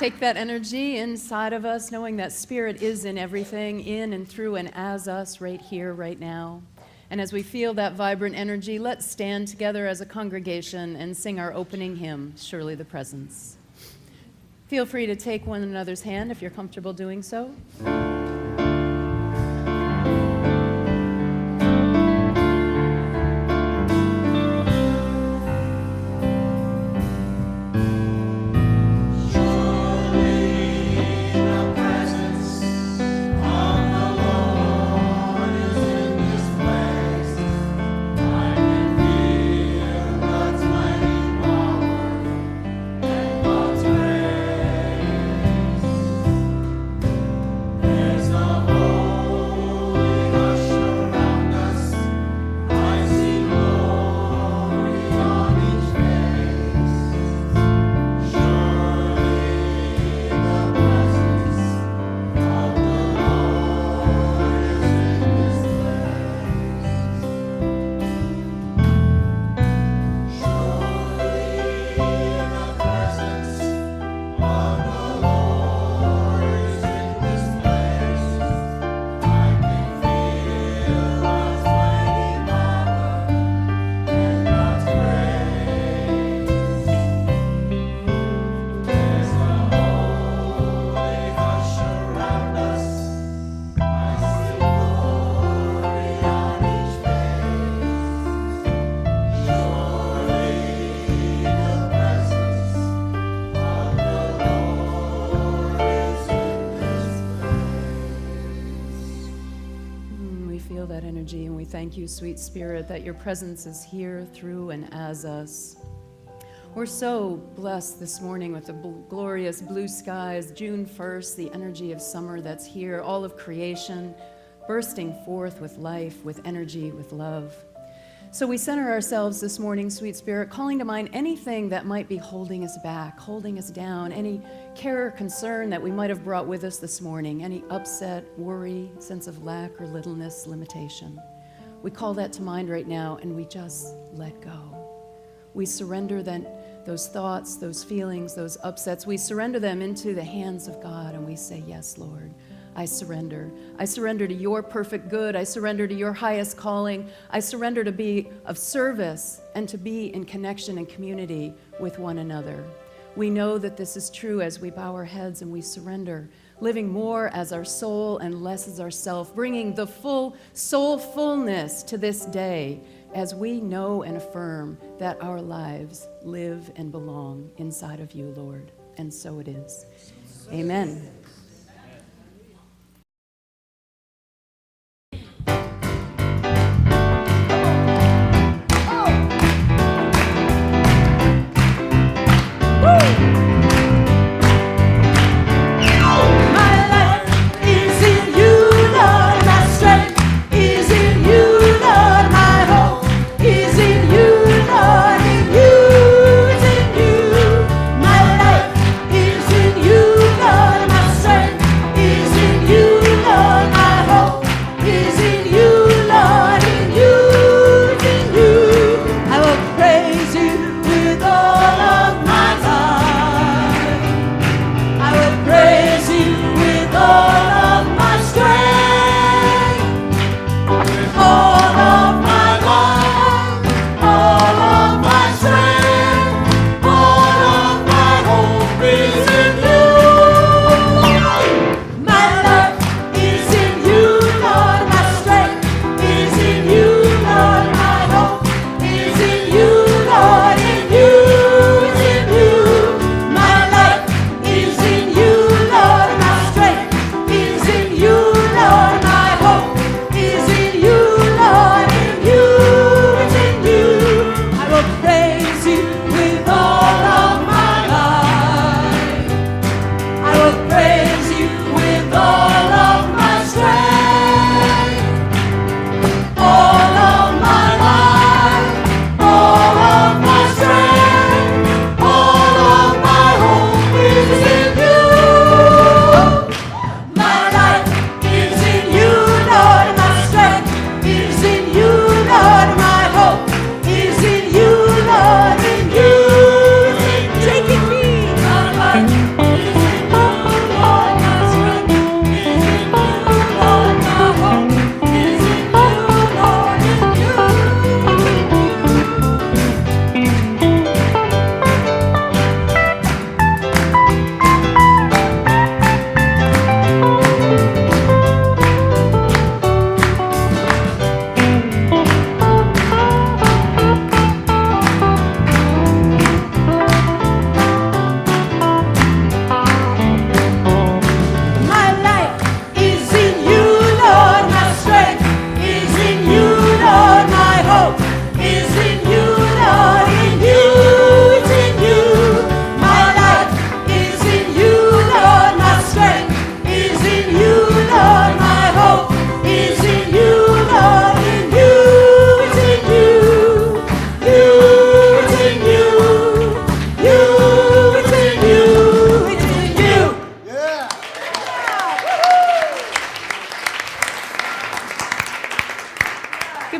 Take that energy inside of us, knowing that Spirit is in everything, in and through and as us right here, right now. And as we feel that vibrant energy, let's stand together as a congregation and sing our opening hymn, Surely the Presence. Feel free to take one another's hand if you're comfortable doing so. And we thank you, sweet Spirit, that your presence is here through and as us. We're so blessed this morning with the glorious blue skies, June 1st, the energy of summer that's here, all of creation bursting forth with life, with energy, with love. So we center ourselves this morning, sweet Spirit, calling to mind anything that might be holding us back, holding us down, any care or concern that we might have brought with us this morning, any upset, worry, sense of lack or littleness, limitation. We call that to mind right now, and we just let go. We surrender those thoughts, those feelings, those upsets. We surrender them into the hands of God, and we say, yes, Lord. I surrender. I surrender to your perfect good. I surrender to your highest calling. I surrender to be of service and to be in connection and community with one another. We know that this is true as we bow our heads and we surrender, living more as our soul and less as ourself, bringing the full soul fullness to this day as we know and affirm that our lives live and belong inside of you, Lord. And so it is. Amen. My life is in you, Lord.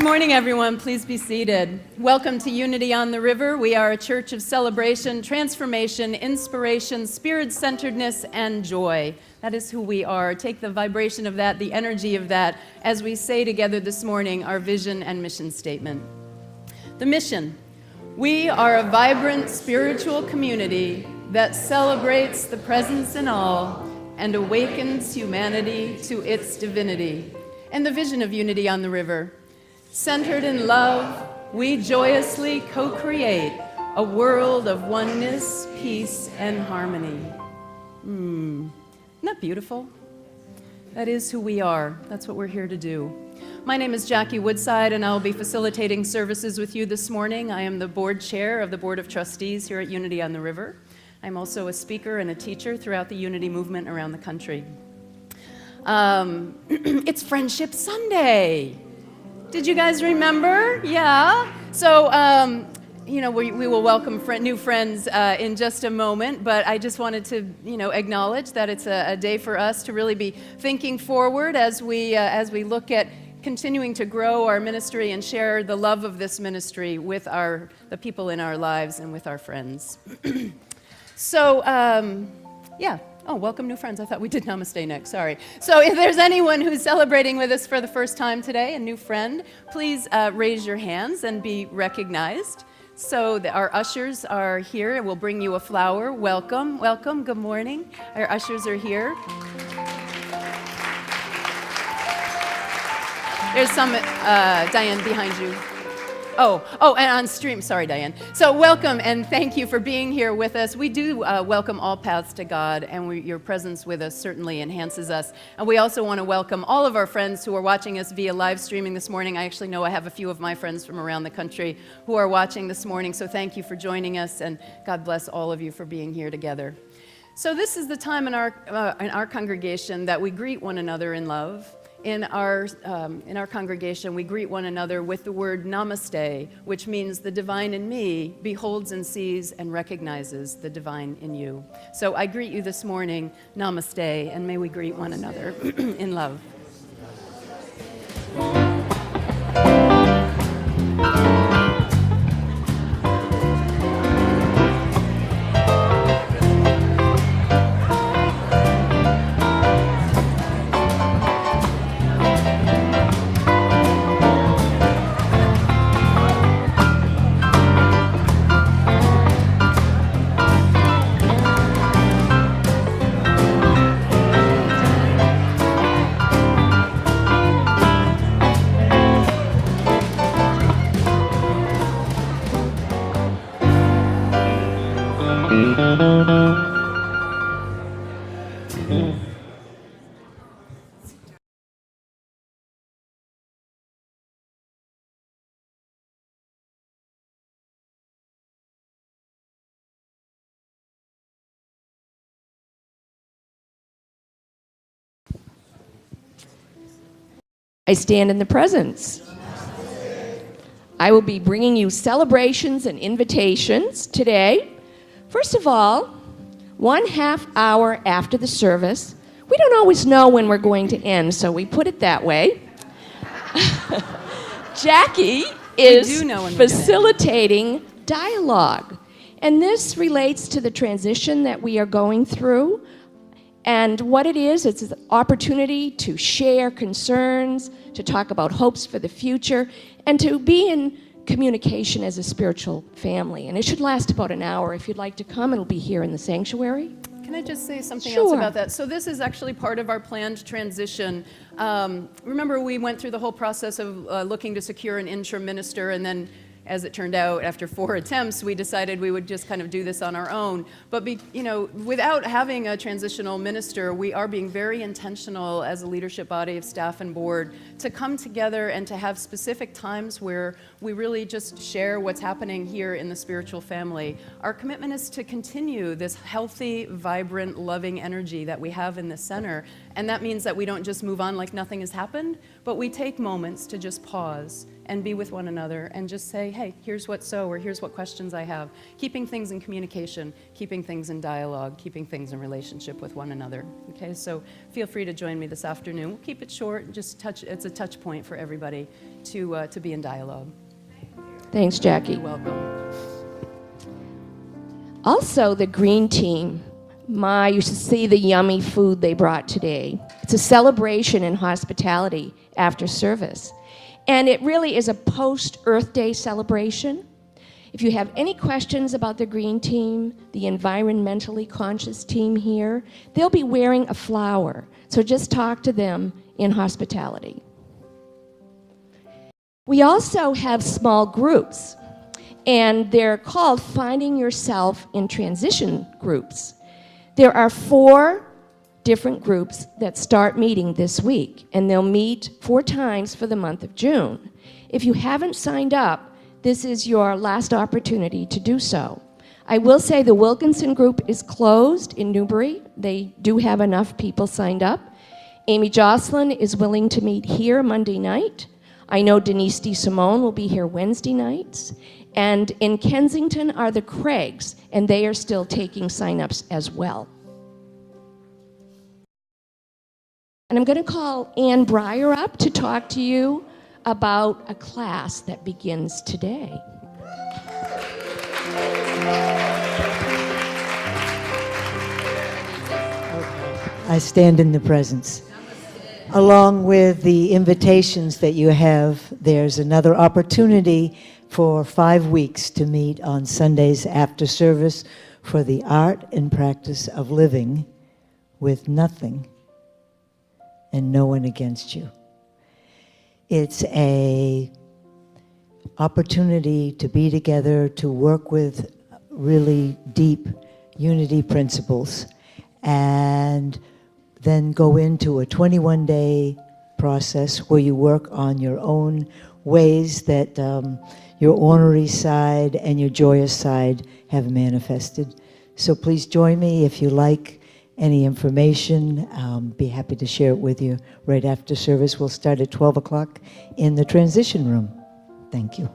Good morning, everyone. Please be seated. Welcome to Unity on the River. We are a church of celebration, transformation, inspiration, spirit-centeredness, and joy. That is who we are. Take the vibration of that, the energy of that, as we say together this morning our vision and mission statement. The mission: we are a vibrant spiritual community that celebrates the presence in all and awakens humanity to its divinity. And the vision of Unity on the River: centered in love, we joyously co-create a world of oneness, peace, and harmony. Isn't that beautiful? That is who we are. That's what we're here to do. My name is Jackie Woodside, and I'll be facilitating services with you this morning. I am the board chair of the Board of Trustees here at Unity on the River. I'm also a speaker and a teacher throughout the Unity movement around the country. It's Friendship Sunday. Did you guys remember? Yeah. So, we will welcome new friends in just a moment, but I just wanted to, acknowledge that it's a day for us to really be thinking forward as we look at continuing to grow our ministry and share the love of this ministry with the people in our lives and with our friends. So, yeah. Oh, welcome new friends. I thought we did Namaste next. Sorry. So if there's anyone who's celebrating with us for the first time today, a new friend, please raise your hands and be recognized. So our ushers are here and we'll bring you a flower. Welcome, welcome, good morning. Our ushers are here. There's some, Diane, behind you. Oh, and on stream. Sorry, Diane. So welcome and thank you for being here with us. We do welcome all paths to God, and your presence with us certainly enhances us. And we also want to welcome all of our friends who are watching us via live streaming this morning. I actually know I have a few of my friends from around the country who are watching this morning, so thank you for joining us, and God bless all of you for being here together. So this is the time in our congregation that we greet one another in love. In our congregation, we greet one another with the word Namaste, which means the divine in me beholds and sees and recognizes the divine in you. So I greet you this morning, Namaste, and may we greet one another in love. I stand in the presence. I will be bringing you celebrations and invitations today. First of all, 1/2 hour after the service. We don't always know when we're going to end, so we put it that way. Jackie is facilitating dialogue, and this relates to the transition that we are going through. And what it is, it's an opportunity to share concerns, to talk about hopes for the future, and to be in communication as a spiritual family. And it should last about an hour. If you'd like to come, it'll be here in the sanctuary. Can I just say something else about that? So this is actually part of our planned transition. Remember, we went through the whole process of looking to secure an interim minister, and then as it turned out, after 4 attempts, we decided we would just kind of do this on our own. But without having a transitional minister, we are being very intentional as a leadership body of staff and board to come together and to have specific times where we really just share what's happening here in the spiritual family. Our commitment is to continue this healthy, vibrant, loving energy that we have in the center. And that means that we don't just move on like nothing has happened, but we take moments to just pause and be with one another and just say, hey, here's what's so, or here's what questions I have. Keeping things in communication, keeping things in dialogue, keeping things in relationship with one another. Okay, so feel free to join me this afternoon. We'll keep it short, it's a touch point for everybody to be in dialogue. Thanks, Jackie. You're welcome. Also, the green team. You should see the yummy food they brought today. It's a celebration in hospitality after service. And it really is a post-Earth Day celebration. If you have any questions about the green team, the environmentally conscious team here, they'll be wearing a flower. So just talk to them in hospitality. We also have small groups, and they're called Finding Yourself in Transition groups. There are 4 different groups that start meeting this week, and they'll meet 4 times for the month of June. If you haven't signed up, this is your last opportunity to do so. I will say the Wilkinson group is closed in Newbury. They do have enough people signed up. Amy Jocelyn is willing to meet here Monday night. I know Denise DeSimone will be here Wednesday nights. And in Kensington are the Craigs, and they are still taking sign-ups as well. And I'm going to call Ann Breyer up to talk to you about a class that begins today. I stand in the presence. Along with the invitations that you have, there's another opportunity for 5 weeks to meet on Sundays after service for the art and practice of living with nothing and no one against you. It's a opportunity to be together, to work with really deep unity principles, and then go into a 21-day process where you work on your own ways that your ornery side and your joyous side have manifested. So please join me. If you like any information, be happy to share it with you right after service. We'll start at 12 o'clock in the transition room. Thank you.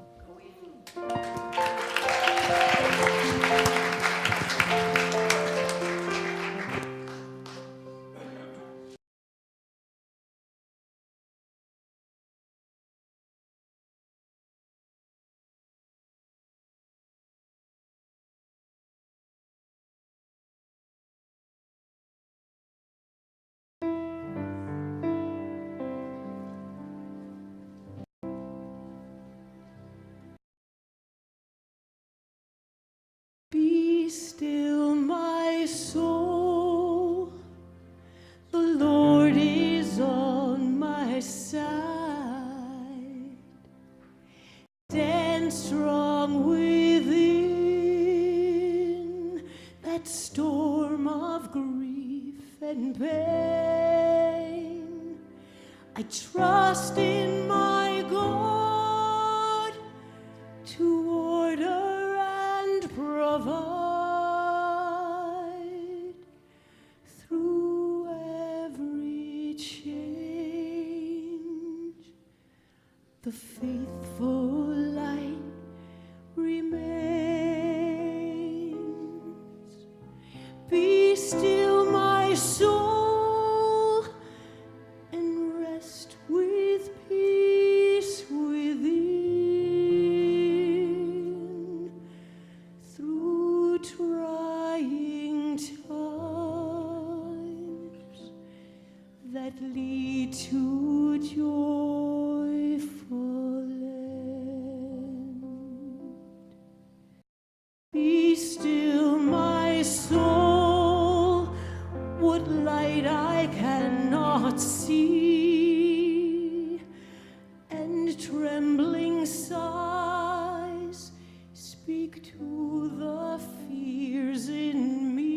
Be still, my soul, the Lord is on my side. Stand strong within that storm of grief and pain. I trust in my God to order and provide through every change. The faithful light remains. Be still, my soul, and rest with peace within. Through trying times that lead to joyful end. Be still, my soul, what light I cannot see, and trembling sighs speak to the fears in me.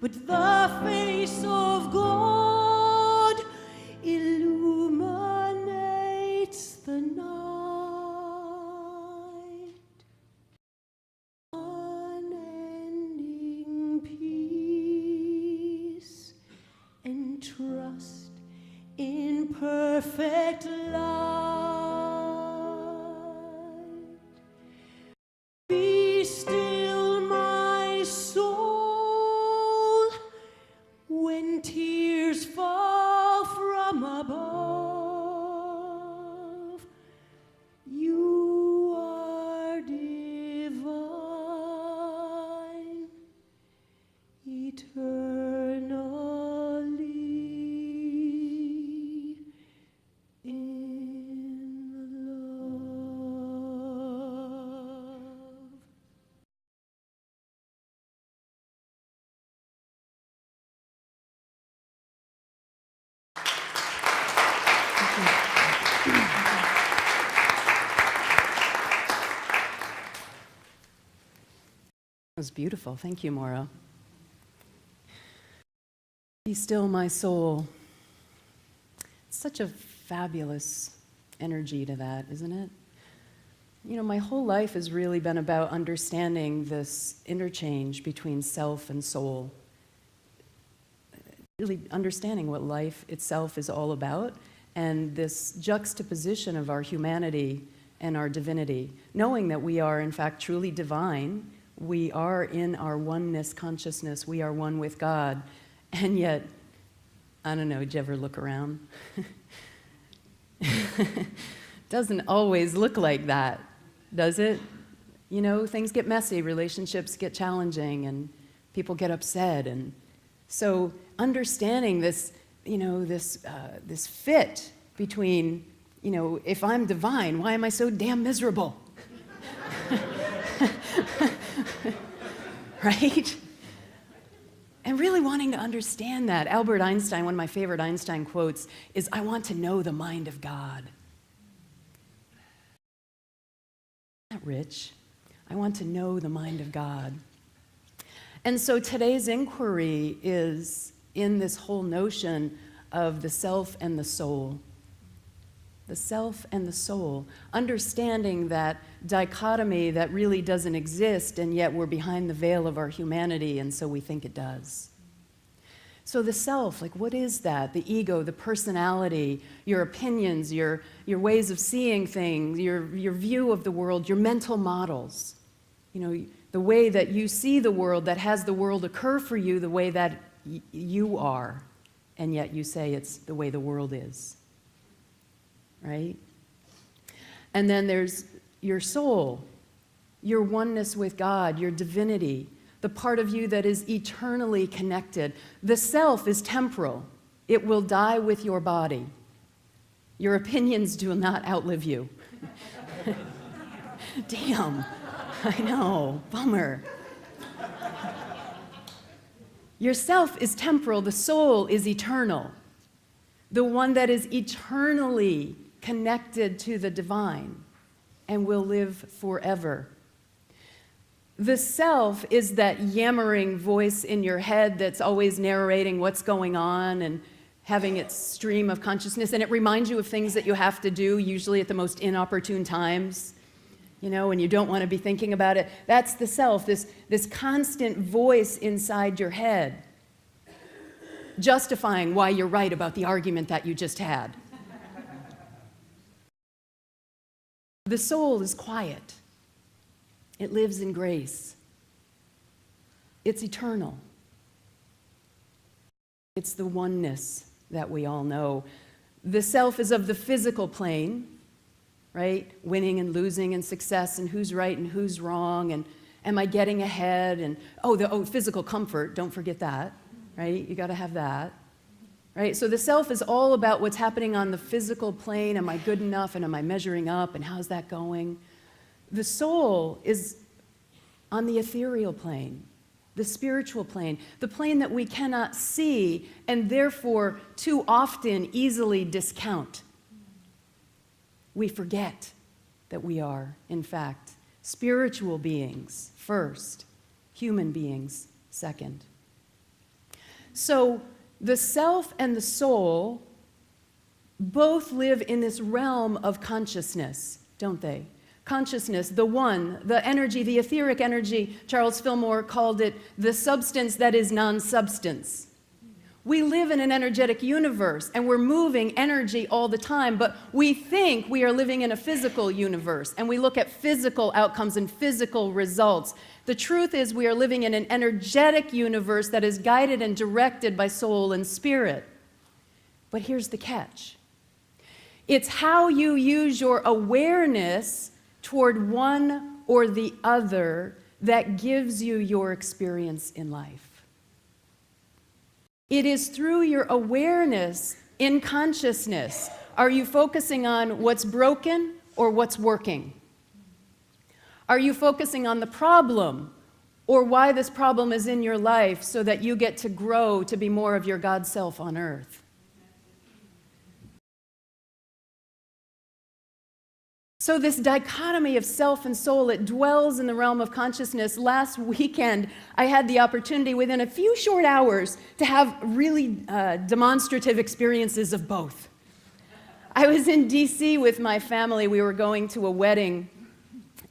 But the face of God illuminates the night. Unending peace and trust in perfect light. Be still, my soul, when tears fall from above. You are divine, eternally in love. That was beautiful. Thank you, Maura. Be still, my soul. It's such a fabulous energy to that, isn't it? You know, my whole life has really been about understanding this interchange between self and soul. Really understanding what life itself is all about, and this juxtaposition of our humanity and our divinity. Knowing that we are, in fact, truly divine. We are in our oneness consciousness. We are one with God. And yet, I don't know, did you ever look around? Doesn't always look like that, does it? You know, things get messy, relationships get challenging, and people get upset. And so understanding this, you know, this fit between, you know, if I'm divine, why am I so damn miserable? Right? And really wanting to understand that. Albert Einstein, one of my favorite Einstein quotes, is, "I want to know the mind of God." Isn't that rich? I want to know the mind of God. And so today's inquiry is in this whole notion of the self and the soul. The self and the soul. Understanding that dichotomy that really doesn't exist, and yet we're behind the veil of our humanity, and so we think it does. So the self, like, what is that? The ego, the personality, your opinions, your ways of seeing things, your view of the world, your mental models. You know, the way that you see the world, that has the world occur for you the way that you are, and yet you say it's the way the world is. Right? And then there's your soul, your oneness with God, your divinity, the part of you that is eternally connected. The self is temporal. It will die with your body. Your opinions do not outlive you. Damn, I know, bummer. Your self is temporal, the soul is eternal. The one that is eternally connected to the divine and will live forever. The self is that yammering voice in your head that's always narrating what's going on and having its stream of consciousness, and it reminds you of things that you have to do, usually at the most inopportune times, you know, and you don't want to be thinking about it. That's the self, this constant voice inside your head, justifying why you're right about the argument that you just had. The soul is quiet. It lives in grace. It's eternal. It's the oneness that we all know. The self is of the physical plane, right? Winning and losing and success and who's right and who's wrong and am I getting ahead? And physical comfort, don't forget that, right? You got to have that. Right? So the self is all about what's happening on the physical plane. Am I good enough? And am I measuring up? And how's that going? The soul is on the ethereal plane, the spiritual plane, the plane that we cannot see and therefore too often easily discount. We forget that we are, in fact, spiritual beings first, human beings second. So the self and the soul both live in this realm of consciousness, don't they? Consciousness, the one, the energy, the etheric energy. Charles Fillmore called it the substance that is non-substance. We live in an energetic universe, and we're moving energy all the time, but we think we are living in a physical universe, and we look at physical outcomes and physical results. The truth is we are living in an energetic universe that is guided and directed by soul and spirit. But here's the catch. It's how you use your awareness toward one or the other that gives you your experience in life. It is through your awareness in consciousness. Are you focusing on what's broken or what's working? Are you focusing on the problem or why this problem is in your life so that you get to grow to be more of your God self on earth? So this dichotomy of self and soul, it dwells in the realm of consciousness. Last weekend, I had the opportunity within a few short hours to have really demonstrative experiences of both. I was in D.C. with my family. We were going to a wedding,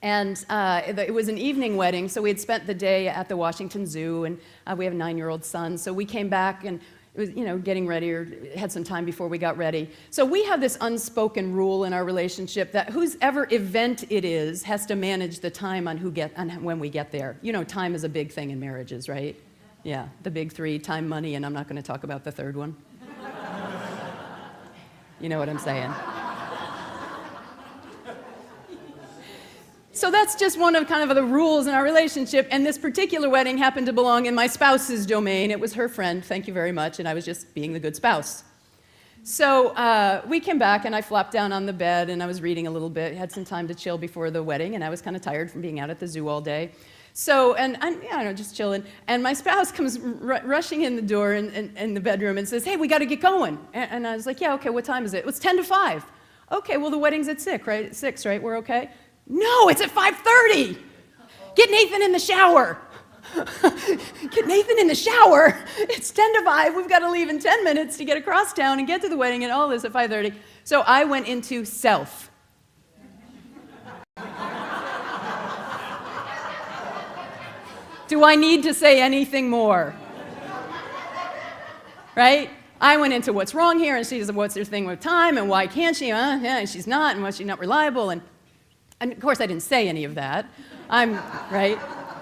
and it was an evening wedding, so we had spent the day at the Washington Zoo, and we have a 9-year-old son, so we came back and it was, getting ready, or had some time before we got ready. So we have this unspoken rule in our relationship that whoever event it is has to manage the time on when we get there. Time is a big thing in marriages, right? Yeah, the big three, time, money, and I'm not going to talk about the third one. You know what I'm saying? So that's just one of kind of the rules in our relationship, and this particular wedding happened to belong in my spouse's domain. It was her friend, thank you very much, and I was just being the good spouse. So we came back, and I flopped down on the bed, and I was reading a little bit, had some time to chill before the wedding, and I was kind of tired from being out at the zoo all day. So, and I'm just chilling, and my spouse comes rushing in the door in the bedroom and says, "Hey, we got to get going." And I was like, "Yeah, okay, what time is it?" "It's 10 to 5. "Okay, well, the wedding's at 6, right? 6, right? We're okay?" "No, it's at 5:30. Get Nathan in the shower." Get Nathan in the shower? It's 10 to 5. We've got to leave in 10 minutes to get across town and get to the wedding and all this at 5:30. So I went into self. Do I need to say anything more? Right? I went into what's wrong here, and she said, what's her thing with time, and why can't she? Yeah, she's not, and why she's not reliable, and of course I didn't say any of that. Right?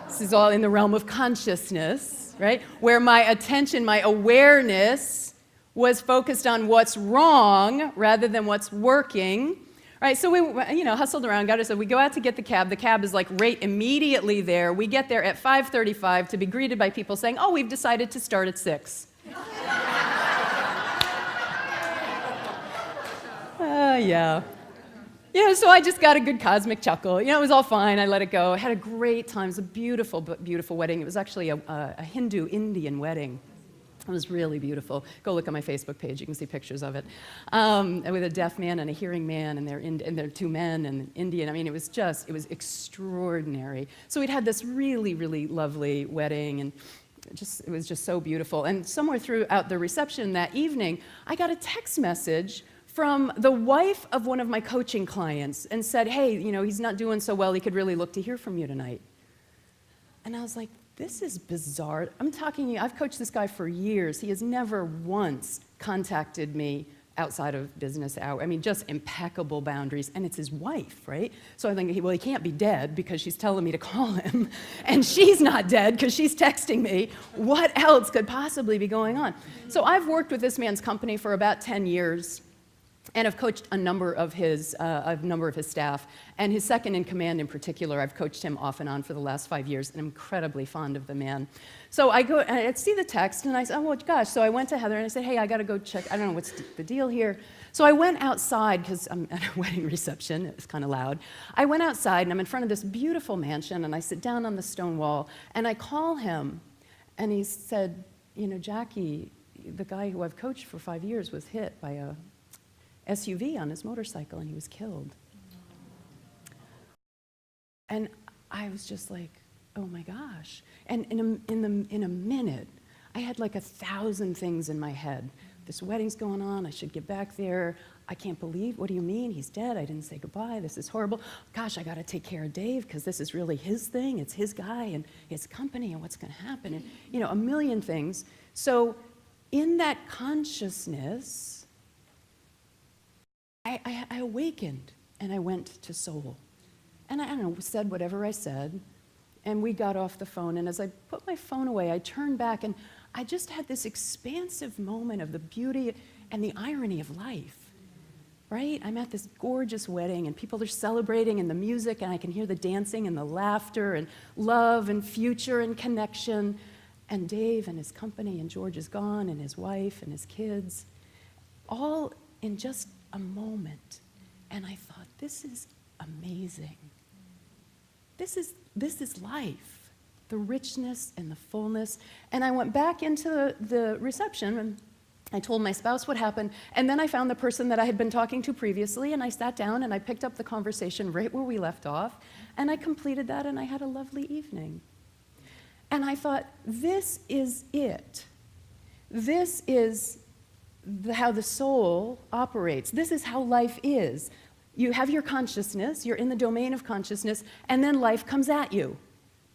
This is all in the realm of consciousness, right? Where my attention, my awareness was focused on what's wrong rather than what's working. Right, so we, hustled around, got us. We go out to get the cab. The cab is like right immediately there. We get there at 5:35 to be greeted by people saying, "Oh, we've decided to start at 6." Yeah. So I just got a good cosmic chuckle. It was all fine. I let it go. I had a great time. It was a beautiful, beautiful wedding. It was actually a Hindu-Indian wedding. It was really beautiful. Go look at my Facebook page. You can see pictures of it. With a deaf man and a hearing man, and they're two men and Indian. I mean, it was extraordinary. So we'd had this really, really lovely wedding, and it was just so beautiful. And somewhere throughout the reception that evening, I got a text message from the wife of one of my coaching clients and said, "Hey, he's not doing so well. He could really look to hear from you tonight." And I was like, this is bizarre. I've coached this guy for years. He has never once contacted me outside of business hours. I mean, just impeccable boundaries. And it's his wife, right? So I think, well, he can't be dead because she's telling me to call him. And she's not dead because she's texting me. What else could possibly be going on? So I've worked with this man's company for about 10 years. And I've coached a number of his staff, and his second in command in particular. I've coached him off and on for the last 5 years, and I'm incredibly fond of the man. So I go, and I see the text, and I said, "Oh, well, gosh." So I went to Heather, and I said, "Hey, I got to go check. I don't know what's the deal here." So I went outside, because I'm at a wedding reception. It was kind of loud. I went outside, and I'm in front of this beautiful mansion, and I sit down on the stone wall, and I call him, and he said, "Jackie, the guy who I've coached for 5 years was hit by a SUV on his motorcycle, and he was killed." And I was just like, oh my gosh. And in a minute, I had like 1,000 things in my head. This wedding's going on, I should get back there. I can't believe, what do you mean? He's dead, I didn't say goodbye, this is horrible. Gosh, I gotta take care of Dave, because this is really his thing, it's his guy, and his company, and what's gonna happen, and a million things. So in that consciousness, I awakened and I went to soul. And I don't know, said whatever I said, and we got off the phone. And as I put my phone away, I turned back and I just had this expansive moment of the beauty and the irony of life, right? I'm at this gorgeous wedding and people are celebrating and the music, and I can hear the dancing and the laughter and love and future and connection. And Dave and his company, and George is gone, and his wife and his kids, all in just a moment. And I thought, this is amazing. This is life, the richness and the fullness. And I went back into the reception, and I told my spouse what happened, and then I found the person that I had been talking to previously, and I sat down and I picked up the conversation right where we left off, and I completed that, and I had a lovely evening. And I thought, this is it. This is how the soul operates. This is how life is. You have your consciousness, you're in the domain of consciousness, and then life comes at you.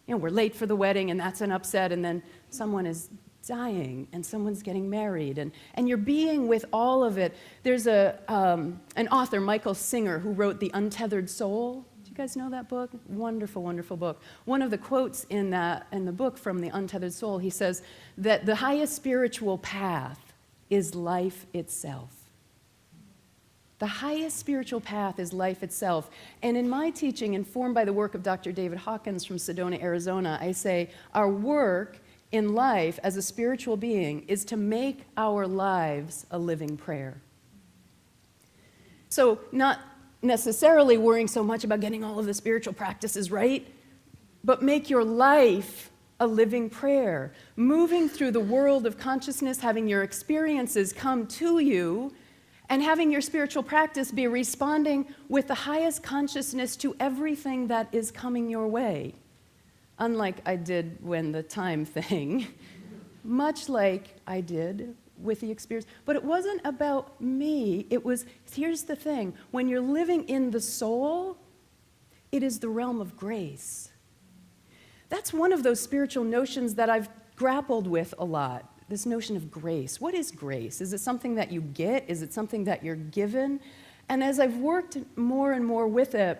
You know, we're late for the wedding, and that's an upset, and then someone is dying, and someone's getting married, and you're being with all of it. There's an author, Michael Singer, who wrote The Untethered Soul. Do you guys know that book? Wonderful, wonderful book. One of the quotes in the book from The Untethered Soul, he says that the highest spiritual path is life itself. The highest spiritual path is life itself. And in my teaching, informed by the work of Dr. David Hawkins from Sedona, Arizona, I say our work in life as a spiritual being is to make our lives a living prayer. So not necessarily worrying so much about getting all of the spiritual practices right, but make your life a living prayer, moving through the world of consciousness, having your experiences come to you, and having your spiritual practice be responding with the highest consciousness to everything that is coming your way. Unlike I did when the time thing, much like I did with the experience. But it wasn't about me. It was, here's the thing, when you're living in the soul, it is the realm of grace. That's one of those spiritual notions that I've grappled with a lot. This notion of grace. What is grace? Is it something that you get? Is it something that you're given? And as I've worked more and more with it,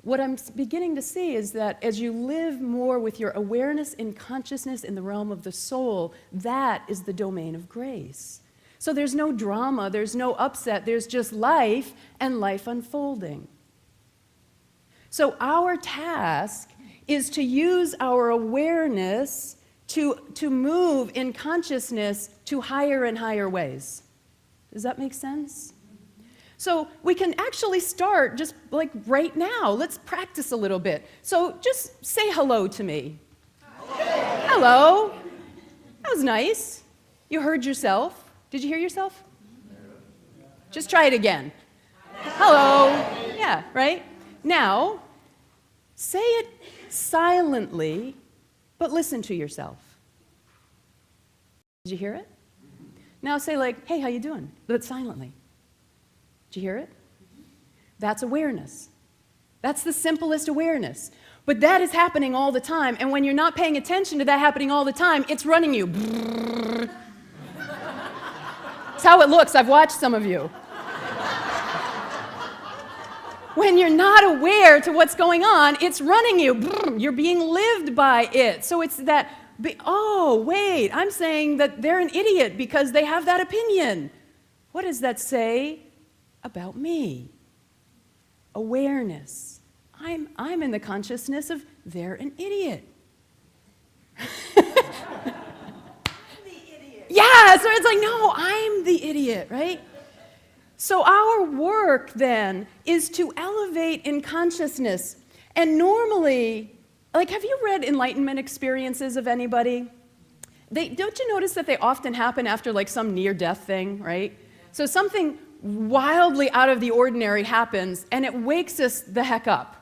what I'm beginning to see is that as you live more with your awareness and consciousness in the realm of the soul, that is the domain of grace. So there's no drama, there's no upset, there's just life and life unfolding. So our task is to use our awareness to move in consciousness to higher and higher ways. Does that make sense? So we can actually start just like right now. Let's practice a little bit. So just say hello to me. Hello. That was nice. You heard yourself. Did you hear yourself? Just try it again. Hello. Yeah, right? Now, say it silently, but listen to yourself. Did you hear it? Now say like, hey, how you doing? But silently. Did you hear it? That's awareness. That's the simplest awareness. But that is happening all the time, and when you're not paying attention to that happening all the time, it's running you. It's how it looks. I've watched some of you. When you're not aware to what's going on, it's running you. You're being lived by it. So it's that, oh, wait, I'm saying that they're an idiot because they have that opinion. What does that say about me? Awareness. I'm in the consciousness of they're an idiot. Yeah, so it's like, no, I'm the idiot, right? So our work then is to elevate in consciousness. And normally, like, have you read enlightenment experiences of anybody? Don't you notice that they often happen after like some near-death thing, right? So something wildly out of the ordinary happens and it wakes us the heck up.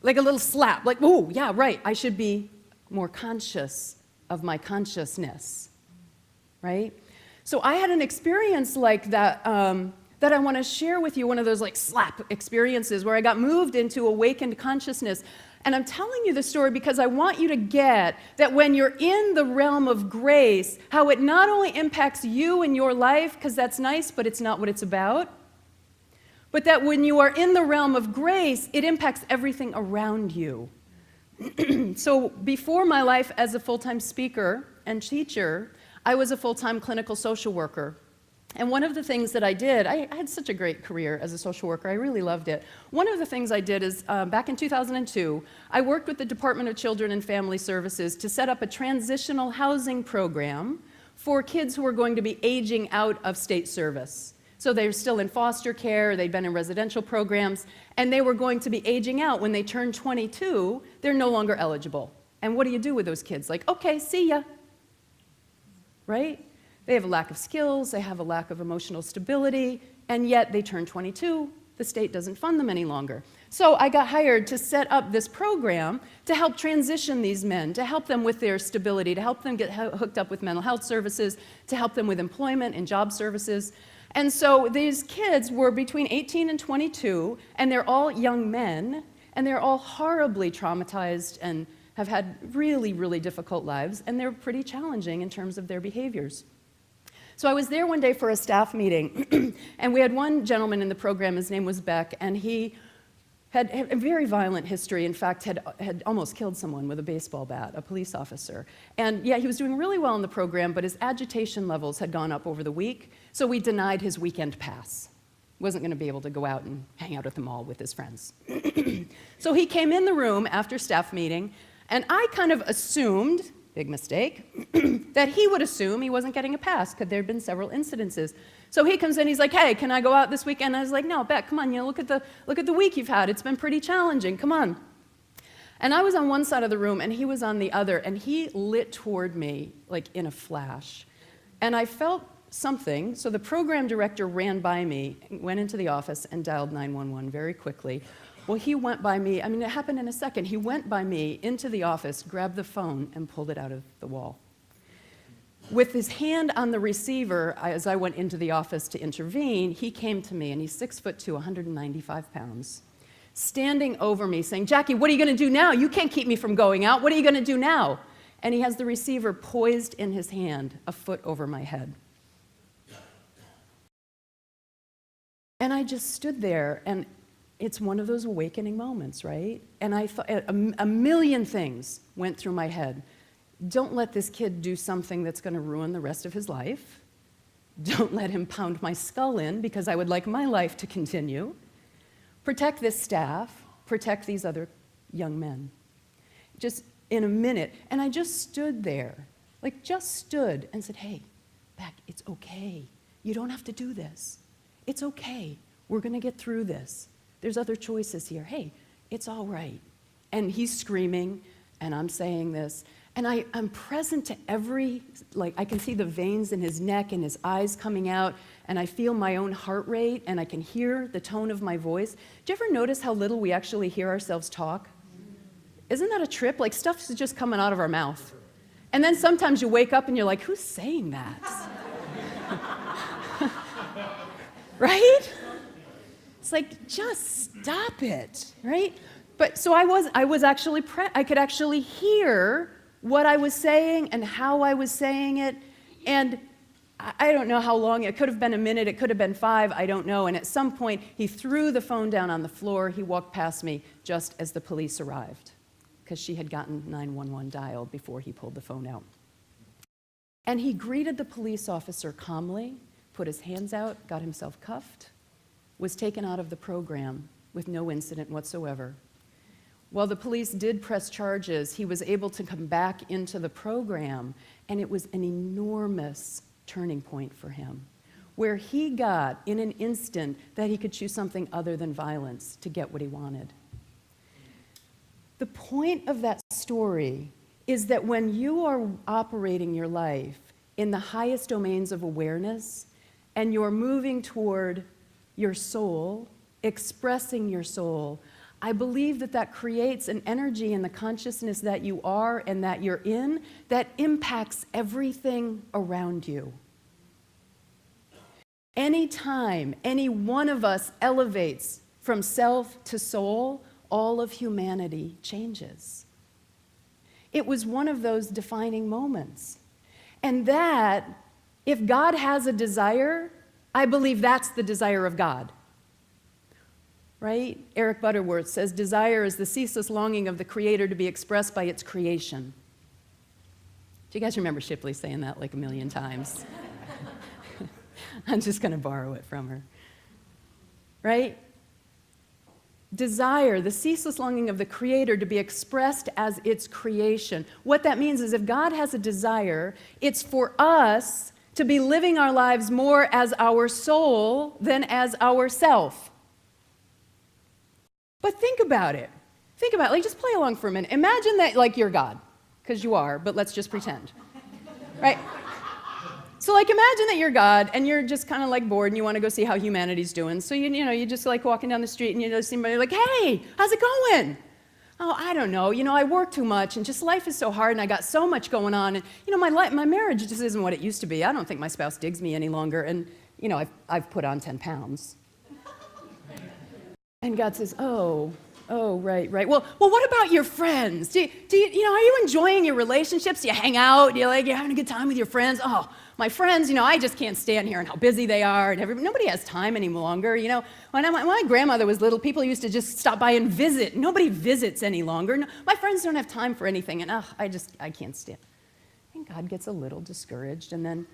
Like a little slap, like, oh, yeah, right, I should be more conscious of my consciousness, right? So I had an experience like that that I want to share with you, one of those like slap experiences where I got moved into awakened consciousness. And I'm telling you this story because I want you to get that when you're in the realm of grace, how it not only impacts you and your life, because that's nice, but it's not what it's about, but that when you are in the realm of grace, it impacts everything around you. So before my life as a full-time speaker and teacher, I was a full-time clinical social worker. And one of the things that I did, I had such a great career as a social worker, I really loved it. One of the things I did is, back in 2002, I worked with the Department of Children and Family Services to set up a transitional housing program for kids who were going to be aging out of state service. So they were still in foster care, they'd been in residential programs, and they were going to be aging out. When they turned 22, they're no longer eligible. And what do you do with those kids? Like, okay, see ya, right? They have a lack of skills, they have a lack of emotional stability, and yet they turn 22, the state doesn't fund them any longer. So I got hired to set up this program to help transition these men, to help them with their stability, to help them get hooked up with mental health services, to help them with employment and job services. And so these kids were between 18 and 22, and they're all young men, and they're all horribly traumatized and have had really, really difficult lives, and they're pretty challenging in terms of their behaviors. So I was there one day for a staff meeting, and we had one gentleman in the program, his name was Beck, and he had a very violent history, in fact, had almost killed someone with a baseball bat, a police officer. And yeah, he was doing really well in the program, but his agitation levels had gone up over the week, so we denied his weekend pass. Wasn't going to be able to go out and hang out at the mall with his friends. So he came in the room after staff meeting, and I kind of assumed, big mistake, that he would assume he wasn't getting a pass because there had been several incidences. So he comes in, he's like, hey, can I go out this weekend? And I was like, no, Beck, come on, look at the week you've had. It's been pretty challenging, come on. And I was on one side of the room, and he was on the other, and he lit toward me like in a flash. And I felt something, so the program director ran by me, went into the office, and dialed 911 very quickly. Well, he went by me, I mean, it happened in a second. He went by me into the office, grabbed the phone, and pulled it out of the wall. With his hand on the receiver, as I went into the office to intervene, he came to me, and he's 6'2", 195 pounds, standing over me saying, Jackie, what are you going to do now? You can't keep me from going out. What are you going to do now? And he has the receiver poised in his hand, a foot over my head. And I just stood there, and it's one of those awakening moments, right? And I thought a million things went through my head. Don't let this kid do something that's going to ruin the rest of his life. Don't let him pound my skull in because I would like my life to continue. Protect this staff. Protect these other young men. Just in a minute. And I just stood there, like just stood and said, hey, Beck, it's okay. You don't have to do this. It's okay. We're going to get through this. There's other choices here. Hey, it's all right. And he's screaming, and I'm saying this. And I'm present to every, like, I can see the veins in his neck and his eyes coming out, and I feel my own heart rate, and I can hear the tone of my voice. Do you ever notice how little we actually hear ourselves talk? Isn't that a trip? Like, stuff's just coming out of our mouth. And then sometimes you wake up and you're like, who's saying that? Right? It's like, just stop it, right? But so I was actually, I could actually hear what I was saying and how I was saying it, and I don't know how long, it could have been a minute, it could have been 5, I don't know, and at some point, he threw the phone down on the floor, he walked past me just as the police arrived, because she had gotten 911 dialed before he pulled the phone out. And he greeted the police officer calmly, put his hands out, got himself cuffed, was taken out of the program with no incident whatsoever. While the police did press charges, he was able to come back into the program, and it was an enormous turning point for him, where he got, in an instant, that he could choose something other than violence to get what he wanted. The point of that story is that when you are operating your life in the highest domains of awareness, and you're moving toward your soul, expressing your soul, I believe that that creates an energy in the consciousness that you are and that you're in that impacts everything around you. Anytime any one of us elevates from self to soul, all of humanity changes. It was one of those defining moments. And that, if God has a desire, I believe that's the desire of God. Right? Eric Butterworth says, desire is the ceaseless longing of the Creator to be expressed by its creation. Do you guys remember Shipley saying that like a million times? I'm just going to borrow it from her. Right? Desire, the ceaseless longing of the Creator to be expressed as its creation. What that means is if God has a desire, it's for us to be living our lives more as our soul than as our self. But think about it. Think about it. Like, just play along for a minute. Imagine that, like, you're God, because you are, but let's just pretend. Right? So, like, imagine that you're God, and you're just kind of, like, bored, and you want to go see how humanity's doing. So, you just, like, walking down the street, and you just see somebody like, hey, how's it going? Oh, I don't know. I work too much, and just life is so hard, and I got so much going on. And, my marriage just isn't what it used to be. I don't think my spouse digs me any longer. And, I've put on 10 pounds. And God says, oh, right. Well, what about your friends? Are you enjoying your relationships? Do you hang out? You're having a good time with your friends? Oh, my friends, I just can't stand here and how busy they are. And nobody has time any longer. When my grandmother was little, people used to just stop by and visit. Nobody visits any longer. No, my friends don't have time for anything. And I can't stand. And God gets a little discouraged. And then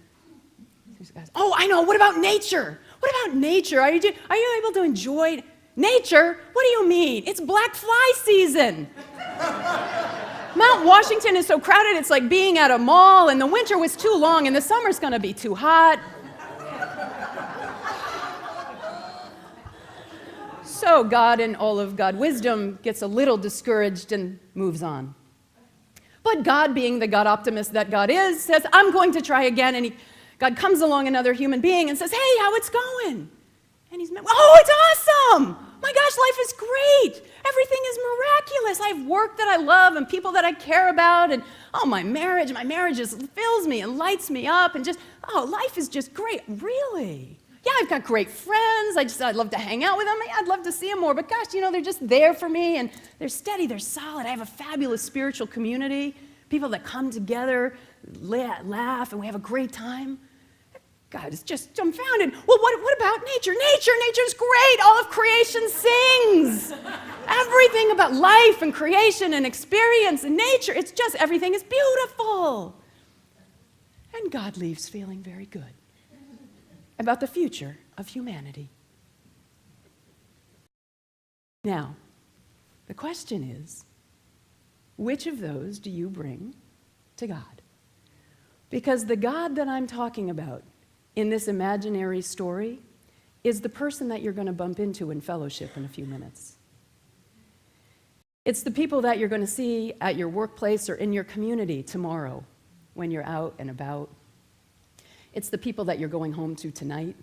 he goes, oh, I know. What about nature? What about nature? Are you able to enjoy nature? What do you mean? It's black fly season. Mount Washington is so crowded, it's like being at a mall, and the winter was too long, and the summer's going to be too hot. So God, in all of God's wisdom, gets a little discouraged and moves on. But God, being the God optimist that God is, says, I'm going to try again. And God comes along, another human being, and says, hey, how it's going? And he's, oh, it's awesome! My gosh, life is great. Everything is miraculous. I have work that I love and people that I care about. And, my marriage just fills me and lights me up. And life is just great. Really? Yeah, I've got great friends. I'd love to hang out with them. I'd love to see them more. But gosh, they're just there for me. And they're steady. They're solid. I have a fabulous spiritual community. People that come together, laugh, and we have a great time. God is just dumbfounded. Well, what about nature? Nature's great. All of creation sings. Everything about life and creation and experience and nature, it's just everything is beautiful. And God leaves feeling very good about the future of humanity. Now, the question is, which of those do you bring to God? Because the God that I'm talking about in this imaginary story is the person that you're going to bump into in fellowship in a few minutes. It's the people that you're going to see at your workplace or in your community tomorrow when you're out and about. It's the people that you're going home to tonight.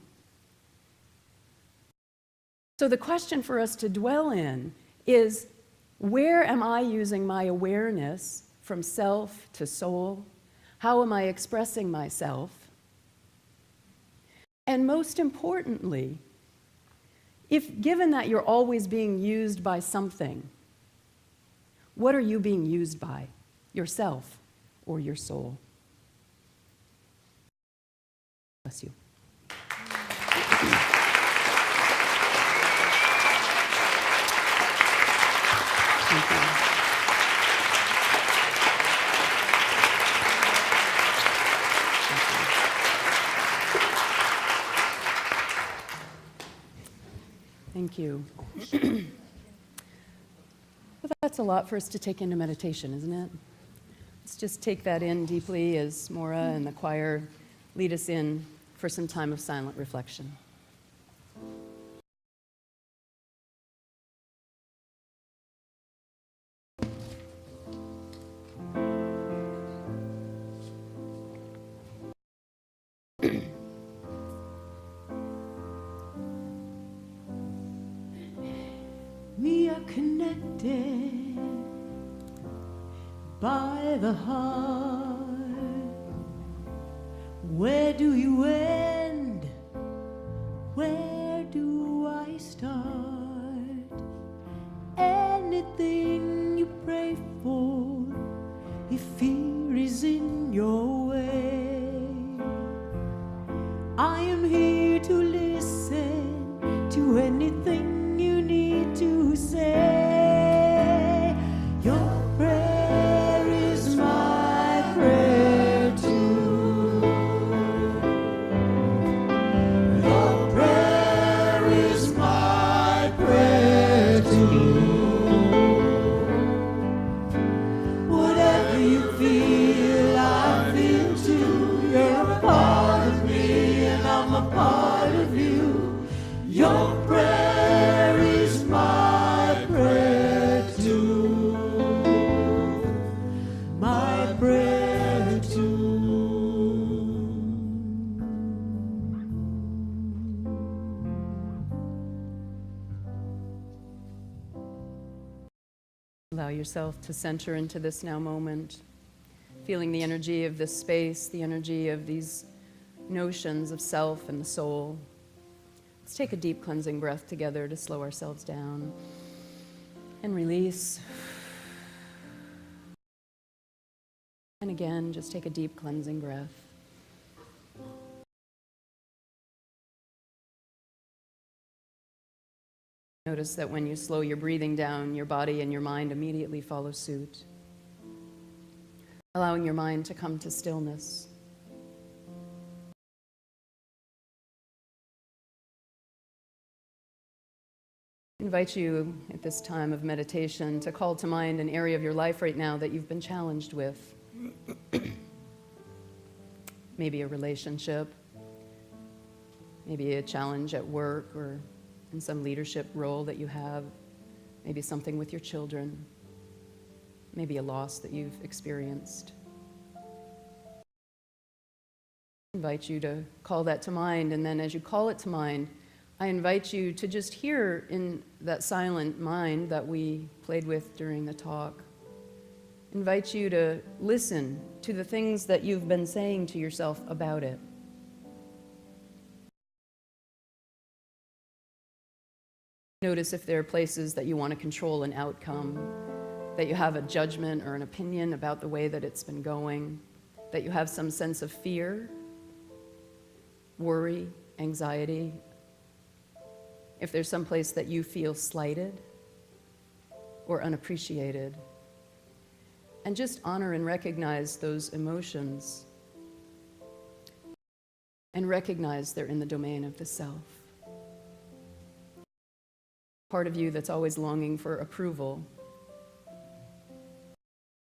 So the question for us to dwell in is, where am I using my awareness from self to soul? How am I expressing myself? And most importantly, if given that you're always being used by something, what are you being used by? Yourself or your soul? Bless you. Thank you. Thank you. Well, that's a lot for us to take into meditation, isn't it? Let's just take that in deeply as Maura and the choir lead us in for some time of silent reflection. We are connected by the heart. Where do you end? Where do I start? And I am here to listen to anything you need to say. Your prayer is my prayer too. Your prayer is my prayer too. Whatever you feel, I feel too. You're a part of me and I'm a part of you. Your prayer is my prayer too. My prayer too. Allow yourself to center into this now moment, feeling the energy of this space, the energy of these notions of self and the soul. Let's take a deep cleansing breath together to slow ourselves down and release. And again, just take a deep cleansing breath. Notice that when you slow your breathing down, your body and your mind immediately follow suit, allowing your mind to come to stillness. I invite you at this time of meditation to call to mind an area of your life right now that you've been challenged with. Maybe a relationship, maybe a challenge at work or in some leadership role that you have, maybe something with your children, maybe a loss that you've experienced. I invite you to call that to mind, and then as you call it to mind, I invite you to just hear in that silent mind that we played with during the talk. I invite you to listen to the things that you've been saying to yourself about it. Notice if there are places that you want to control an outcome, that you have a judgment or an opinion about the way that it's been going, that you have some sense of fear, worry, anxiety. If there's some place that you feel slighted or unappreciated. And just honor and recognize those emotions and recognize they're in the domain of the self. Part of you that's always longing for approval.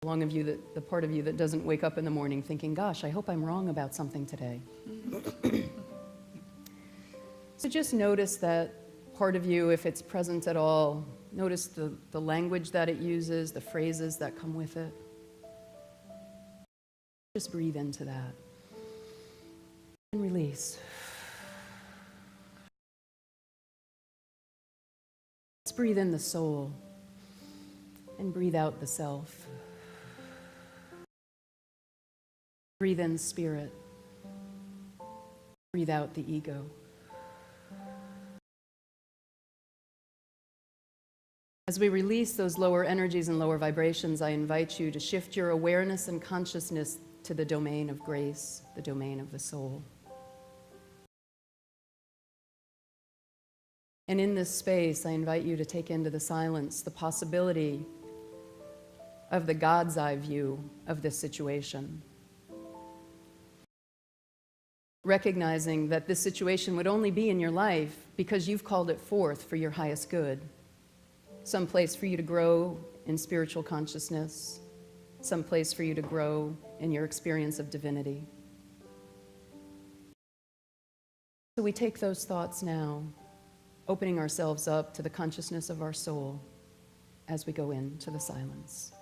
The part of you that doesn't wake up in the morning thinking, gosh, I hope I'm wrong about something today. So just notice that part of you, if it's present at all. Notice the language that it uses, the phrases that come with it. Just breathe into that. And release. Let's breathe in the soul and breathe out the self. Breathe in spirit. Breathe out the ego. As we release those lower energies and lower vibrations, I invite you to shift your awareness and consciousness to the domain of grace, the domain of the soul. And in this space, I invite you to take into the silence the possibility of the God's eye view of this situation. Recognizing that this situation would only be in your life because you've called it forth for your highest good. Some place for you to grow in spiritual consciousness, some place for you to grow in your experience of divinity. So we take those thoughts now, opening ourselves up to the consciousness of our soul as we go into the silence.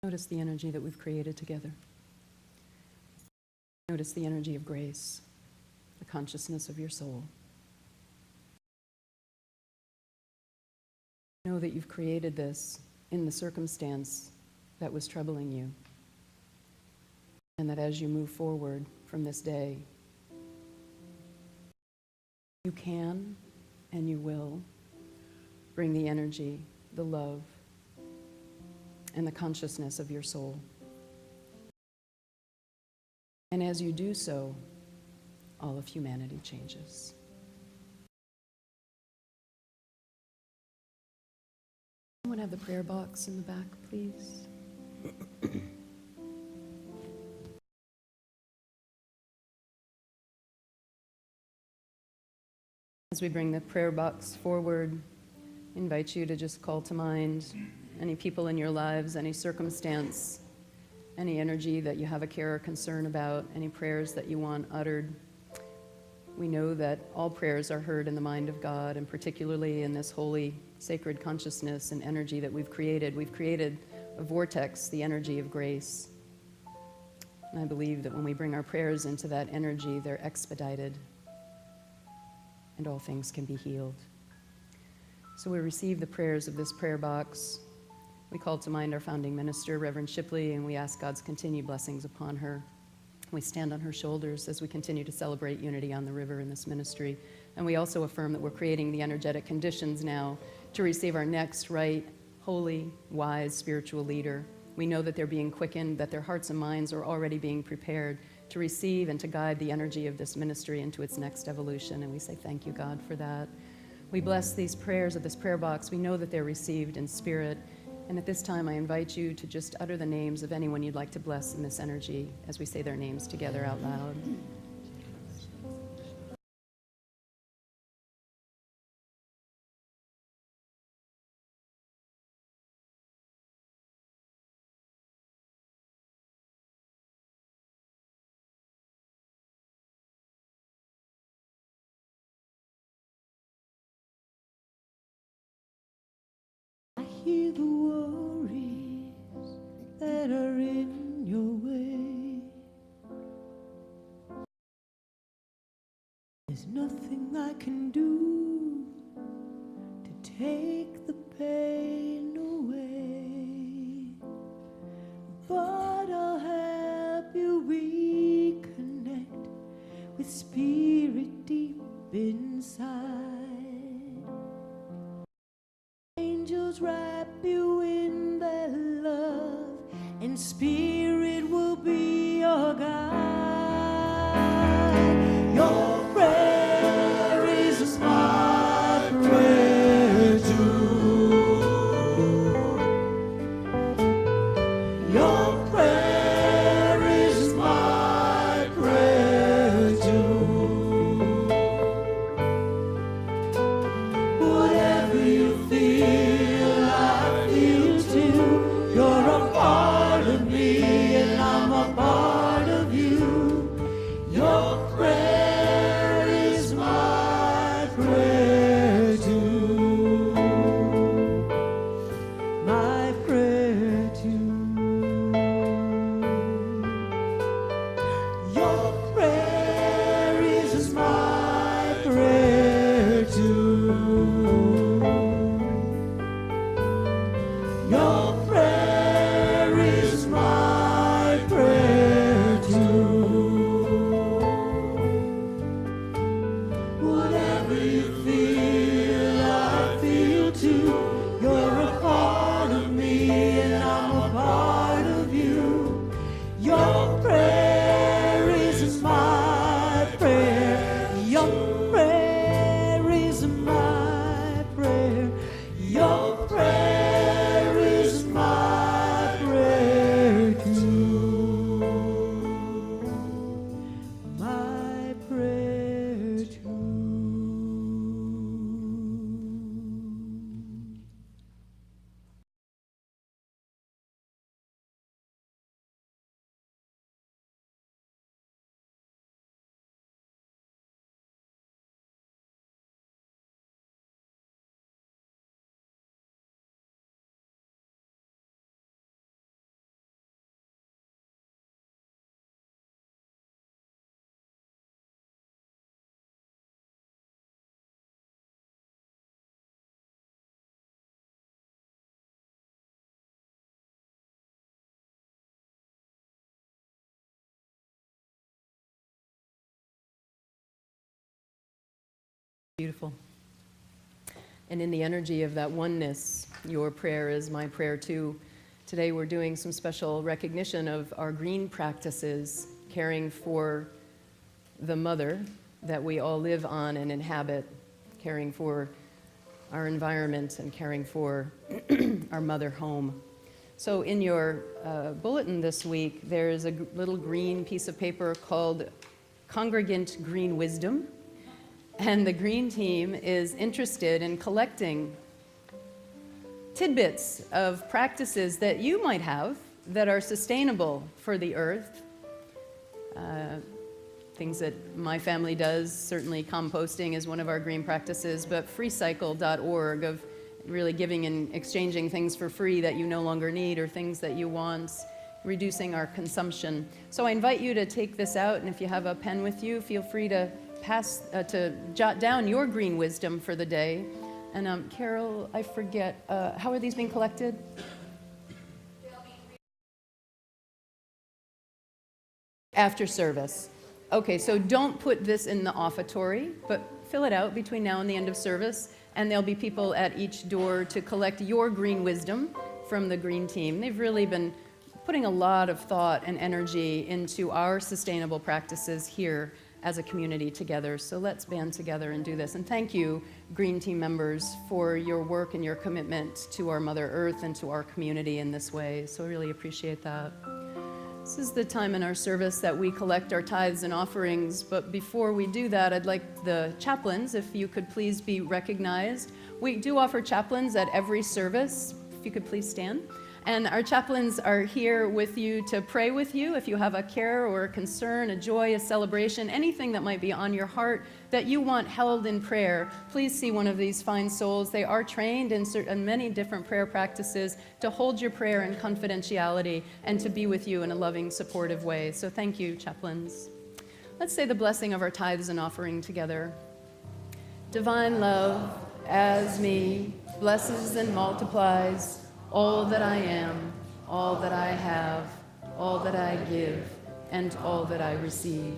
Notice the energy that we've created together. Notice the energy of grace, the consciousness of your soul. Know that you've created this in the circumstance that was troubling you, and that as you move forward from this day, you can and you will bring the energy, the love, and the consciousness of your soul. And as you do so, all of humanity changes. Anyone have the prayer box in the back, please? As we bring the prayer box forward, I invite you to just call to mind any people in your lives, any circumstance, any energy that you have a care or concern about, any prayers that you want uttered. We know that all prayers are heard in the mind of God, and particularly in this holy, sacred consciousness and energy that we've created. We've created a vortex, the energy of grace. And I believe that when we bring our prayers into that energy, they're expedited, and all things can be healed. So we receive the prayers of this prayer box. We call to mind our founding minister, Reverend Shipley, and we ask God's continued blessings upon her. We stand on her shoulders as we continue to celebrate unity on the river in this ministry. And we also affirm that we're creating the energetic conditions now to receive our next right, holy, wise, spiritual leader. We know that they're being quickened, that their hearts and minds are already being prepared to receive and to guide the energy of this ministry into its next evolution. And we say thank you, God, for that. We bless these prayers of this prayer box. We know that they're received in spirit. And at this time, I invite you to just utter the names of anyone you'd like to bless in this energy as we say their names together out loud. I hear the worries that are in your way. There's nothing I can do to take the pain away, but I'll help you reconnect with spirit deep inside. Angels wrap you in their love, and spirit will be your guide. Your prayer is my prayer too. Your prayer is my prayer too. Whatever you feel, I feel too. You're a part of me and I'm a part of you. Your prayer is my prayer too. My prayer too. Your prayer is my prayer too. Beautiful. And in the energy of that oneness, your prayer is my prayer too. Today we're doing some special recognition of our green practices, caring for the mother that we all live on and inhabit, caring for our environment and caring for our mother home. So in your bulletin this week, there's a little green piece of paper called Congregant Green Wisdom. And the green team is interested in collecting tidbits of practices that you might have that are sustainable for the earth. Things that my family does, certainly composting is one of our green practices, but freecycle.org of really giving and exchanging things for free that you no longer need or things that you want, reducing our consumption. So I invite you to take this out, and if you have a pen with you, feel free to jot down your green wisdom for the day. And Carol, I forget, how are these being collected? After service. Okay, so don't put this in the offertory, but fill it out between now and the end of service, and there'll be people at each door to collect your green wisdom from the green team. They've really been putting a lot of thought and energy into our sustainable practices here as a community together. So let's band together and do this. And thank you, Green Team members, for your work and your commitment to our Mother Earth and to our community in this way. So I really appreciate that. This is the time in our service that we collect our tithes and offerings, but before we do that, I'd like the chaplains, if you could please be recognized. We do offer chaplains at every service. If you could please stand. And our chaplains are here with you to pray with you if you have a care or a concern, a joy, a celebration, anything that might be on your heart that you want held in prayer. Please see one of these fine souls. They are trained in many different prayer practices to hold your prayer in confidentiality and to be with you in a loving, supportive way. So thank you, chaplains. Let's say the blessing of our tithes and offering together. Divine love, as me, blesses and multiplies all that I am, all that I have, all that I give, and all that I receive.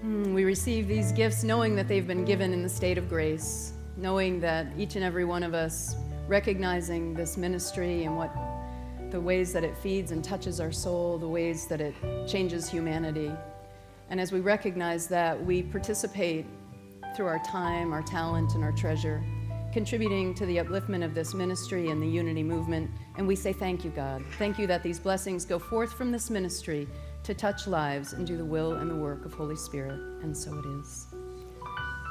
We receive these gifts knowing that they've been given in the state of grace, knowing that each and every one of us, recognizing this ministry and what the ways that it feeds and touches our soul, the ways that it changes humanity. And as we recognize that, we participate through our time, our talent, and our treasure, contributing to the upliftment of this ministry and the unity movement. And we say thank you, God. Thank you that these blessings go forth from this ministry to touch lives and do the will and the work of Holy Spirit. And so it is.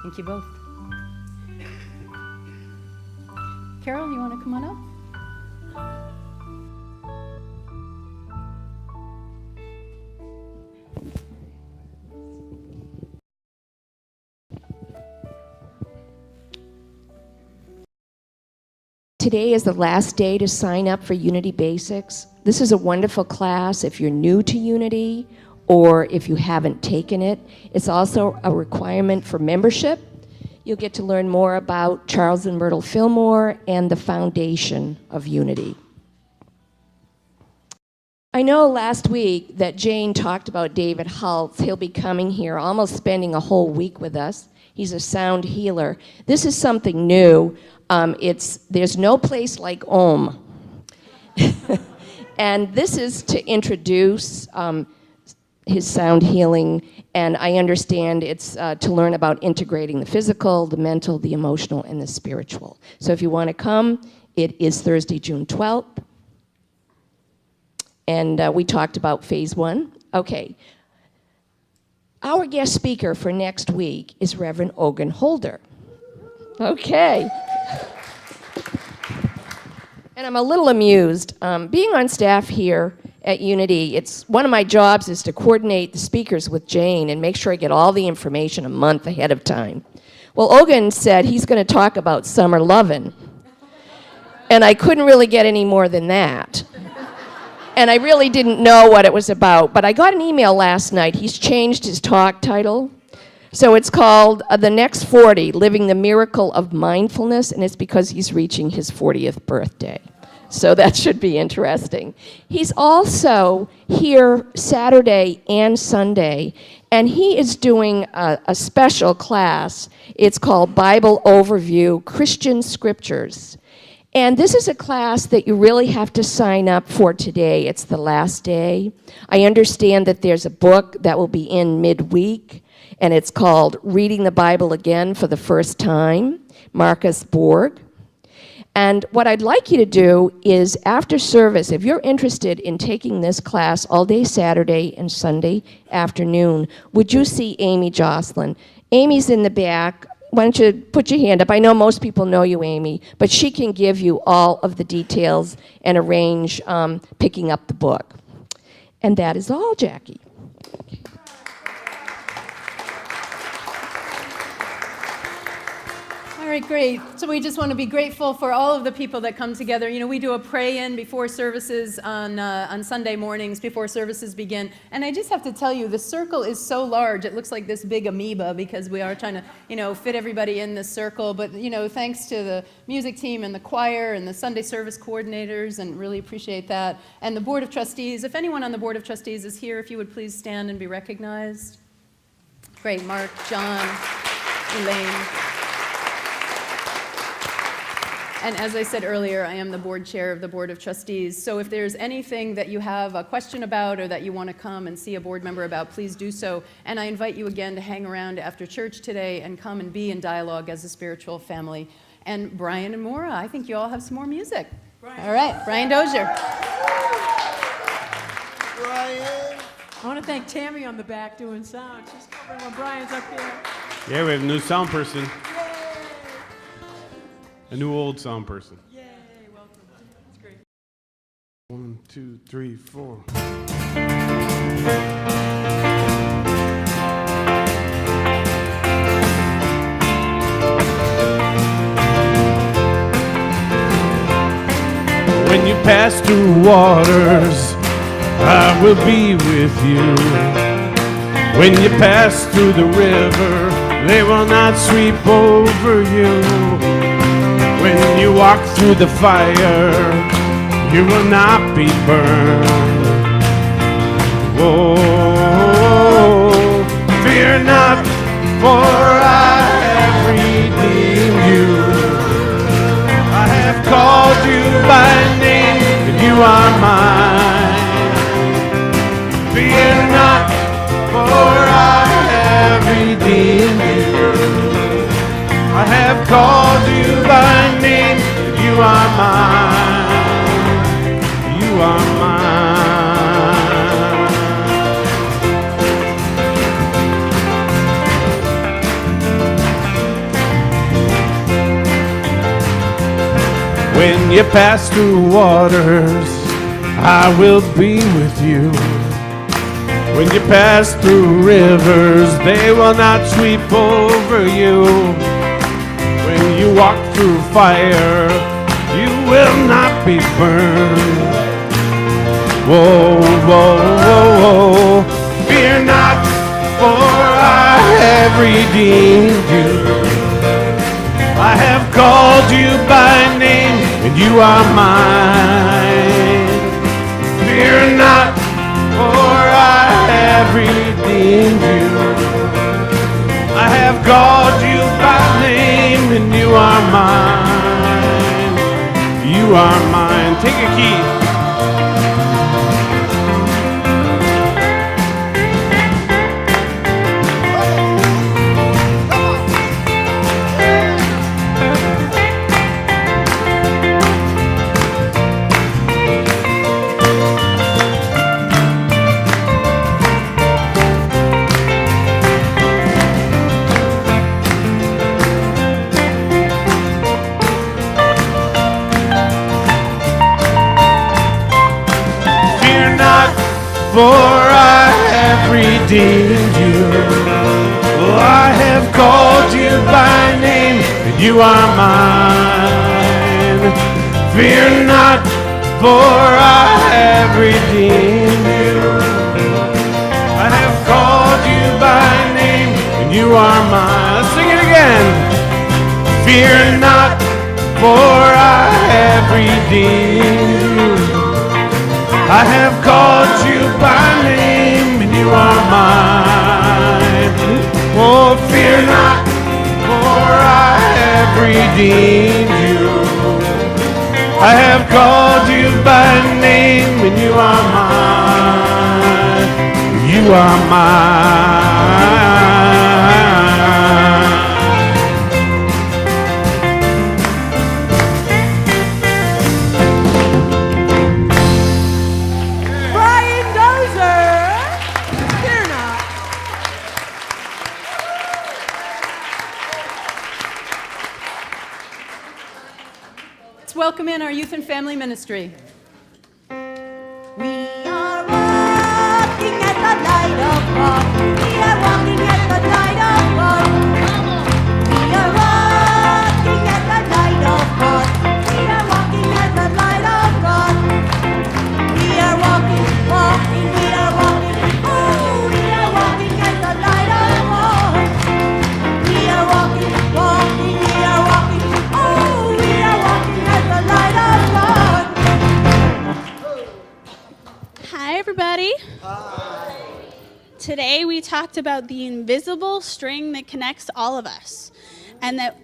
Thank you both. Carol, you want to come on up? Today is the last day to sign up for Unity Basics. This is a wonderful class if you're new to Unity or if you haven't taken it. It's also a requirement for membership. You'll get to learn more about Charles and Myrtle Fillmore and the foundation of Unity. I know last week that Jane talked about David Hultz. He'll be coming here, almost spending a whole week with us. He's a sound healer. This is something new. There's no place like Om. And this is to introduce his sound healing, and I understand it's to learn about integrating the physical, the mental, the emotional, and the spiritual. So if you want to come, it is Thursday, June 12th. And we talked about phase 1. Okay. Our guest speaker for next week is Reverend Ogun Holder. Okay. And I'm a little amused. Being on staff here at Unity, one of my jobs is to coordinate the speakers with Jane and make sure I get all the information a month ahead of time. Well, Ogun said he's going to talk about summer lovin'. And I couldn't really get any more than that. And I really didn't know what it was about. But I got an email last night. He's changed his talk title. So it's called The Next 40, Living the Miracle of Mindfulness, and it's because he's reaching his 40th birthday. So that should be interesting. He's also here Saturday and Sunday, and he is doing a special class. It's called Bible Overview, Christian Scriptures. And this is a class that you really have to sign up for today. It's the last day. I understand that there's a book that will be in midweek, and it's called Reading the Bible Again for the First Time, Marcus Borg. And what I'd like you to do is, after service, if you're interested in taking this class all day Saturday and Sunday afternoon, would you see Amy Jocelyn? Amy's in the back. Why don't you put your hand up? I know most people know you, Amy, but she can give you all of the details and arrange picking up the book. And that is all, Jackie. All right, great. So we just want to be grateful for all of the people that come together. You know, we do a pray-in before services on Sunday mornings before services begin. And I just have to tell you, the circle is so large. It looks like this big amoeba because we are trying to, fit everybody in this circle. But, thanks to the music team and the choir and the Sunday service coordinators, and really appreciate that. And the Board of Trustees. If anyone on the Board of Trustees is here, if you would please stand and be recognized. Great. Mark, John, Elaine. And as I said earlier, I am the board chair of the Board of Trustees. So if there's anything that you have a question about or that you want to come and see a board member about, please do so. And I invite you again to hang around after church today and come and be in dialogue as a spiritual family. And Brian and Maura, I think you all have some more music. Brian. All right, Brian Dozier. Brian. I want to thank Tammy on the back doing sound. She's covering when Brian's up here. Yeah, we have a new sound person. A new old sound person. Yay, welcome. That's great. 1, 2, 3, 4. When you pass through waters, I will be with you. When you pass through the river, they will not sweep over you. When you walk through the fire, you will not be burned. Oh, fear not, for I have redeemed you. I have called you by name, and you are mine. Fear not, for I have redeemed you. I have called you by name, you are mine. You are mine. When you pass through waters, I will be with you. When you pass through rivers, they will not sweep over you. When you walk through fire, you will not be burned. Whoa, whoa, whoa, whoa. Fear not, for I have redeemed you. I have called you by name, and you are mine. Fear not, for I have redeemed you. I have called you by name, and you are mine. You are mine. Take a key. For I have redeemed you. I have called you by name, and you are mine. Fear not, for I have redeemed you. I have called you by name, and you are mine. Let's sing it again. Fear not, for I have redeemed you. I have called you by name, and you are mine. Oh, fear not, for I have redeemed you. I have called you by name, and you are mine. You are mine. Welcome in our youth and family ministry. We are walking at the light of God. We are walking at the light of God. We are walking at the light of God. We are walking at the light of God. We are walking, walking, we are walking. Oh, we are walking at the light of God. We are walking, walking, we are walking. Oh, we are walking at the light of God. Hi, everybody. Hi. Today we talked about the invisible string that connects all of us, and that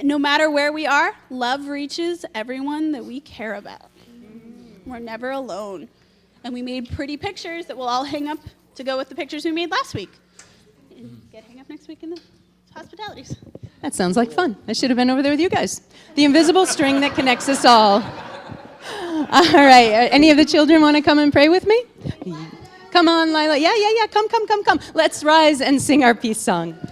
no matter where we are, love reaches everyone that we care about. We're never alone. And we made pretty pictures that we'll all hang up to go with the pictures we made last week. And get hang up next week in the hospitalities. That sounds like fun. I should have been over there with you guys. The invisible string that connects us all. All right. Any of the children want to come and pray with me? Come on, Lila. Yeah. Come. Let's rise and sing our peace song. Let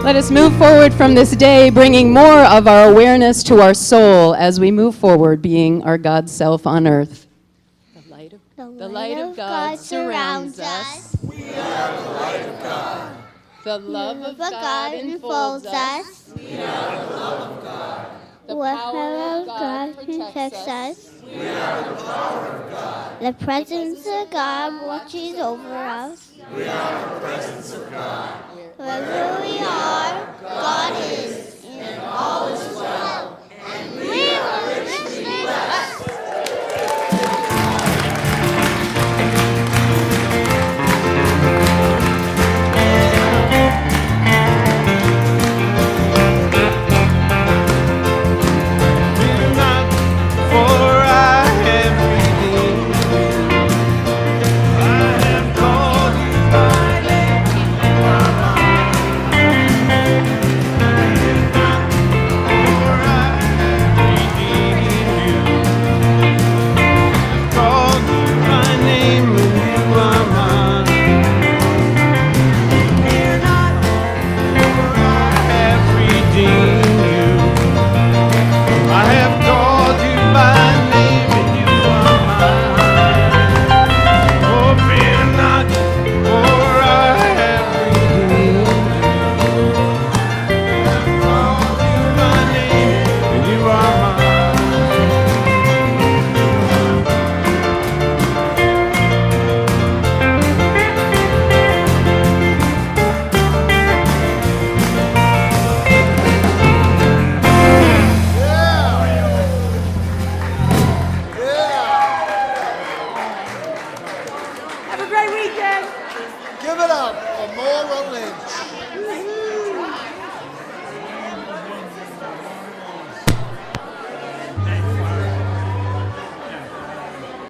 Let us move forward from this day, bringing more of our awareness to our soul as we move forward, being our God self on earth. The light of God surrounds us. We are the light of God. The love of God enfolds us. We are the love of God. The power of God protects us. We are the power of God. The presence of God watches over us. We are the presence of God. Wherever we are, God is, and all is well. And we are richly blessed. Give it up for Maura Lynch.